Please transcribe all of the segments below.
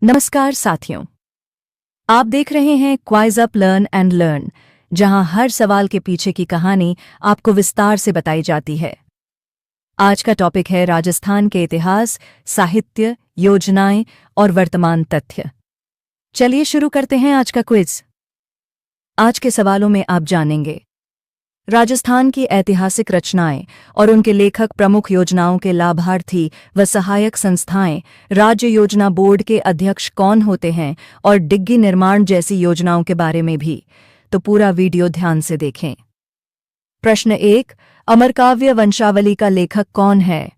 नमस्कार साथियों, आप देख रहे हैं क्वाइज अप लर्न एंड लर्न, जहां हर सवाल के पीछे की कहानी आपको विस्तार से बताई जाती है। आज का टॉपिक है राजस्थान के इतिहास, साहित्य, योजनाएं और वर्तमान तथ्य। चलिए शुरू करते हैं आज का क्विज। आज के सवालों में आप जानेंगे राजस्थान की ऐतिहासिक रचनाएं और उनके लेखक, प्रमुख योजनाओं के लाभार्थी व सहायक संस्थाएं, राज्य योजना बोर्ड के अध्यक्ष कौन होते हैं और डिग्गी निर्माण जैसी योजनाओं के बारे में भी। तो पूरा वीडियो ध्यान से देखें। प्रश्न 1, अमरकाव्य वंशावली का लेखक कौन है?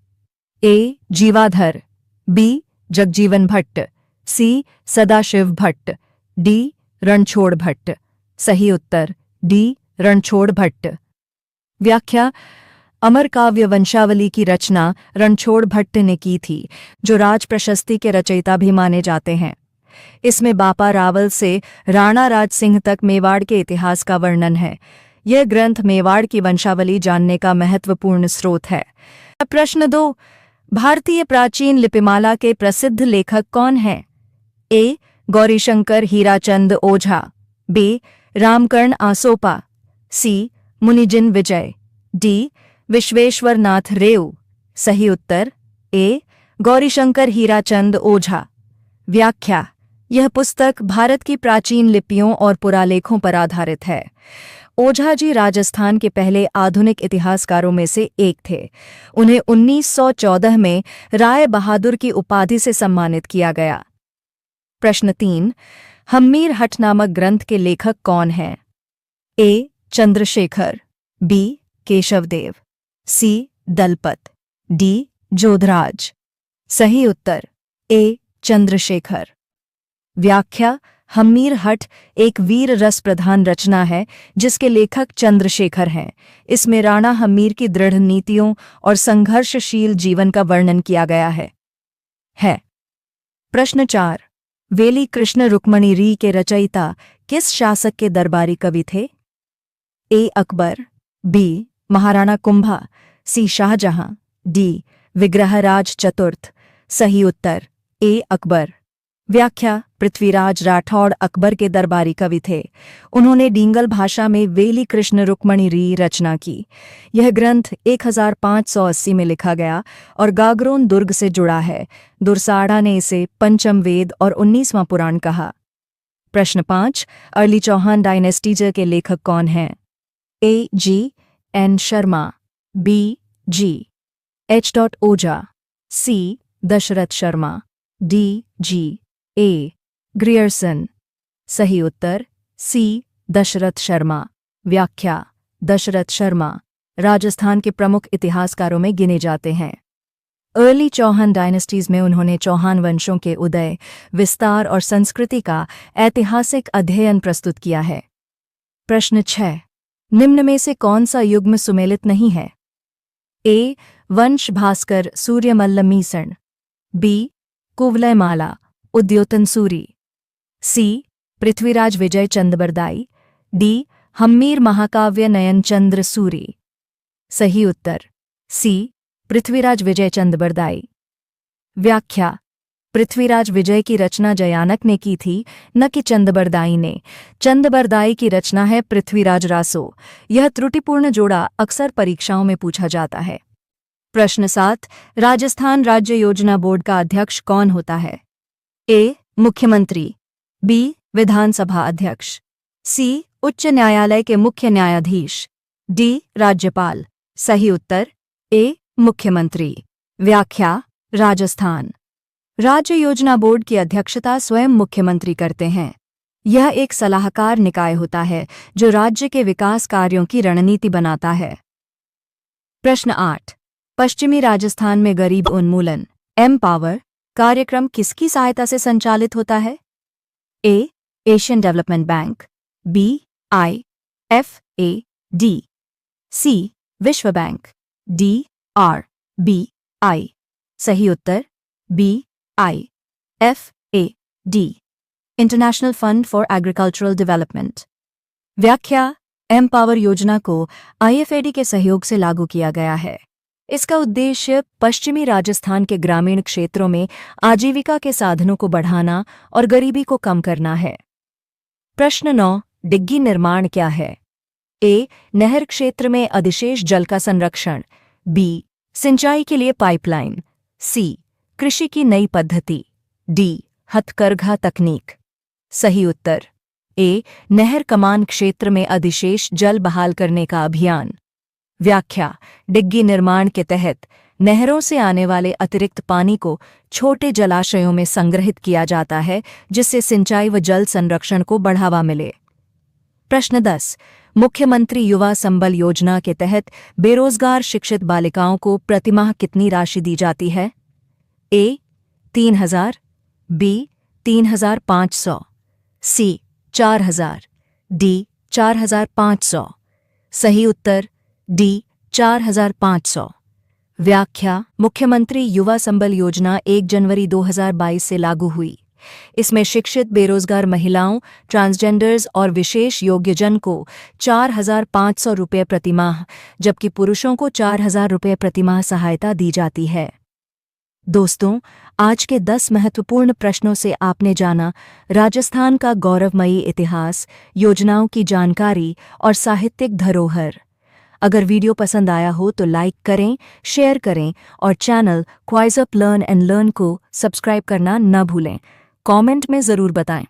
ए. जीवाधर, बी. जगजीवन भट्ट, सी. सदाशिव भट्ट, डी. रणछोड़ भट्ट। सही उत्तर डी. रणछोड़ भट्ट। व्याख्या: अमरकाव्य वंशावली की रचना रणछोड़ भट्ट ने की थी, जो राज प्रशस्ति के रचयिता भी माने जाते हैं। इसमें बापा रावल से राणा राज सिंह तक मेवाड़ के इतिहास का वर्णन है। यह ग्रंथ मेवाड़ की वंशावली जानने का महत्वपूर्ण स्रोत है। प्रश्न 2, भारतीय प्राचीन लिपिमाला के प्रसिद्ध लेखक कौन हैं? ए. गौरीशंकर हीराचंद ओझा, बी. रामकर्ण आसोपा, सी. मुनिजिन विजय, डी. विश्वेश्वर नाथ रेउ। सही उत्तर ए. गौरीशंकर हीराचंद ओझा। व्याख्या: यह पुस्तक भारत की प्राचीन लिपियों और पुरालेखों पर आधारित है। ओझा जी राजस्थान के पहले आधुनिक इतिहासकारों में से एक थे। उन्हें 1914 में राय बहादुर की उपाधि से सम्मानित किया गया। प्रश्न 3, हम्मीर हठ नामक ग्रंथ के लेखक कौन हैं? ए. चंद्रशेखर, बी. केशवदेव, सी. दलपत, डी. जोधराज। सही उत्तर ए. चंद्रशेखर। व्याख्या: हम्मीर हठ एक वीर रस प्रधान रचना है जिसके लेखक चंद्रशेखर हैं। इसमें राणा हम्मीर की दृढ़ नीतियों और संघर्षशील जीवन का वर्णन किया गया है। प्रश्न 4, वेली कृष्ण रुक्मणी री के रचयिता किस शासक के दरबारी कवि थे? ए. अकबर, बी. महाराणा कुंभा, सी. शाहजहां, डी. विग्रहराज चतुर्थ। सही उत्तर ए. अकबर। व्याख्या: पृथ्वीराज राठौड़ अकबर के दरबारी कवि थे। उन्होंने डींगल भाषा में वेली कृष्ण रुक्मणी री रचना की। यह ग्रंथ 1580 में लिखा गया और गागरोन दुर्ग से जुड़ा है। दुर्साड़ा ने इसे पंचम वेद और 19वां पुराण कहा। प्रश्न 5, अर्ली चौहान डायनेस्टी के लेखक कौन हैं? ए. जी. एन. शर्मा, बी. जी. एच. ओझा, सी. दशरथ शर्मा, डी. जी. ए. ग्रियर्सन। सही उत्तर सी. दशरथ शर्मा। व्याख्या: दशरथ शर्मा राजस्थान के प्रमुख इतिहासकारों में गिने जाते हैं। अर्ली चौहान डायनेस्टीज में उन्होंने चौहान वंशों के उदय, विस्तार और संस्कृति का ऐतिहासिक अध्ययन प्रस्तुत किया है। प्रश्न 6, निम्न में से कौन सा युग्म सुमेलित नहीं है? ए. वंश भास्कर सूर्यमल्ल मीसण, बी. कुवलयमाला उद्योतन सूरी, सी. पृथ्वीराज विजय चंद्रबरदाई, डी. हम्मीर महाकाव्य नयनचंद्र सूरी। सही उत्तर सी. पृथ्वीराज विजय चंद्रबरदाई। व्याख्या: पृथ्वीराज विजय की रचना जयानक ने की थी, न कि चंद्रबरदाई ने। चंद्रबरदाई की रचना है पृथ्वीराज रासो। यह त्रुटिपूर्ण जोड़ा अक्सर परीक्षाओं में पूछा जाता है। प्रश्न 7, राजस्थान राज्य योजना बोर्ड का अध्यक्ष कौन होता है? ए. मुख्यमंत्री, बी. विधानसभा अध्यक्ष, सी. उच्च न्यायालय के मुख्य न्यायाधीश, डी. राज्यपाल। सही उत्तर ए. मुख्यमंत्री। व्याख्या: राजस्थान राज्य योजना बोर्ड की अध्यक्षता स्वयं मुख्यमंत्री करते हैं। यह एक सलाहकार निकाय होता है जो राज्य के विकास कार्यों की रणनीति बनाता है। प्रश्न 8, पश्चिमी राजस्थान में गरीब उन्मूलन एम्पावर कार्यक्रम किसकी सहायता से संचालित होता है? A. Asian development bank, B. IFAD, C. विश्व बैंक, डी. RBI। सही उत्तर B. IFAD, international fund for agricultural development. व्याख्या: एम्पावर योजना को IFAD के सहयोग से लागू किया गया है। इसका उद्देश्य पश्चिमी राजस्थान के ग्रामीण क्षेत्रों में आजीविका के साधनों को बढ़ाना और गरीबी को कम करना है। प्रश्न 9, डिग्गी निर्माण क्या है? ए. नहर क्षेत्र में अधिशेष जल का संरक्षण। बी. सिंचाई के लिए पाइपलाइन। सी. कृषि की नई पद्धति। डी. हथकरघा तकनीक। सही उत्तर ए. नहर कमान क्षेत्र में अधिशेष जल बहाल करने का अभियान। व्याख्या: डिग्गी निर्माण के तहत नहरों से आने वाले अतिरिक्त पानी को छोटे जलाशयों में संग्रहित किया जाता है, जिससे सिंचाई व जल संरक्षण को बढ़ावा मिले। प्रश्न 10, मुख्यमंत्री युवा संबल योजना के तहत बेरोजगार शिक्षित बालिकाओं को प्रतिमाह कितनी राशि दी जाती है? ए. 3,000। बी. 3,500। सी. 4,000। डी. 4,500। सही उत्तर डी. 4,500। व्याख्या: मुख्यमंत्री युवा संबल योजना 1 जनवरी 2022 से लागू हुई। इसमें शिक्षित बेरोजगार महिलाओं, ट्रांसजेंडर्स और विशेष योग्यजन को 4,500 रुपये प्रतिमाह, जबकि पुरुषों को 4,000 रुपये प्रतिमाह सहायता दी जाती है। दोस्तों, आज के 10 महत्वपूर्ण प्रश्नों से आपने जाना राजस्थान का गौरवमयी इतिहास, योजनाओं की जानकारी और साहित्यिक धरोहर। अगर वीडियो पसंद आया हो तो लाइक करें, शेयर करें और channel quiz up learn and learn को सब्सक्राइब करना न भूलें। कमेंट में ज़रूर बताएं।